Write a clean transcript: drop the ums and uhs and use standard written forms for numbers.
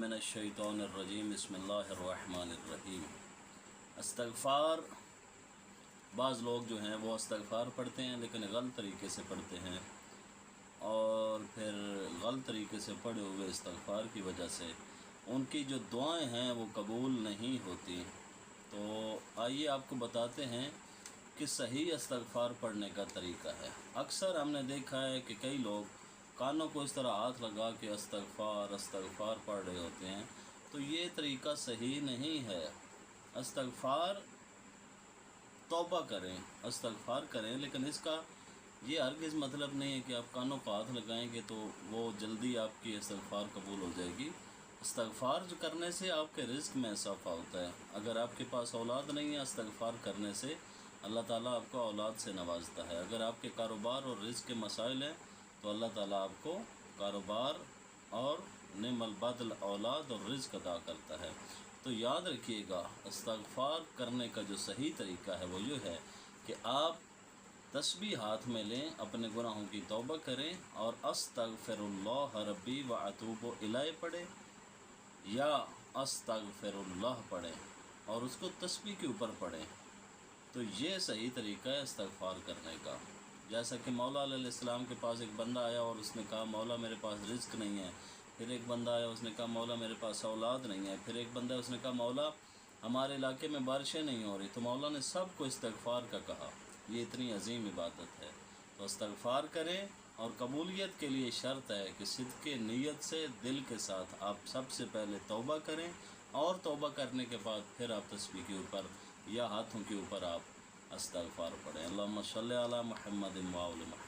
मिनश्शैतानिर्रजीम बिस्मिल्लाहिर्रहमानिर्रहीम। इस्तग़फ़ार, बाज़ लोग जो हैं वो इस्तग़फ़ार पढ़ते हैं लेकिन गलत तरीके से पढ़ते हैं, और फिर गलत तरीके से पढ़े हुए इस्तग़फ़ार की वजह से उनकी जो दुआएं हैं वो कबूल नहीं होती। तो आइए आपको बताते हैं कि सही इस्तग़फ़ार पढ़ने का तरीका है। अक्सर हमने देखा है कि कई लोग कानों को इस तरह हाथ लगा के इस्तग़फ़ार पढ़ रहे होते हैं, तो ये तरीका सही नहीं है। इस्तग़फ़ार तौबा करें, इस्तग़फ़ार करें, लेकिन इसका ये हरगिज़ मतलब नहीं है कि आप कानों को हाथ लगाएंगे तो वो जल्दी आपकी इस्तग़फ़ार कबूल हो जाएगी। इस्तग़फ़ार जो करने से आपके रिज़्क़ में इज़ाफ़ा होता है। अगर आपके पास औलाद नहीं है, इस्तग़फ़ार करने से अल्लाह ताला आपको औलाद से नवाजता है। अगर आपके कारोबार और रिज़्क़ के मसाइल हैं तो अल्लाह ताला आपको कारोबार और नेमल बदल औलाद और रिज़्क़ अता करता है। तो याद रखिएगा, इस्तग़फ़ार करने का जो सही तरीका है वो ये है कि आप तस्बीह हाथ में लें, अपने गुनाहों की तौबा करें और अस्तग़फ़िरुल्लाह रब्बी व अतूबु इलैह पढ़ें या अस्तग़फ़िरुल्लाह पढ़ें और उसको तस्बीह के ऊपर पढ़ें। तो ये सही तरीका है इस्तग़फ़ार करने का। जैसा कि मौला अलैहिस्सलाम के पास एक बंदा आया और उसने कहा मौला मेरे पास रिज़्क़ नहीं है। फिर एक बंदा आया, उसने कहा मौला मेरे पास औलाद नहीं है। फिर एक बंदा, उसने कहा मौला हमारे इलाके में बारिशें नहीं हो रही। तो मौला ने सबको इस्तग़फ़ार का कहा। ये इतनी अजीम इबादत है। तो इस्तग़फ़ार करें, और कबूलियत के लिए शर्त है कि सिद्क़े नीयत से दिल के साथ आप सबसे पहले तौबा करें, और तौबा करने के बाद फिर आप तस्बीह के ऊपर या हाथों के ऊपर आप इस्तग़फ़ार पढ़ें। अल्लाहुम्मा सल्लि अला मुहम्मद व आलि मुहम्मद।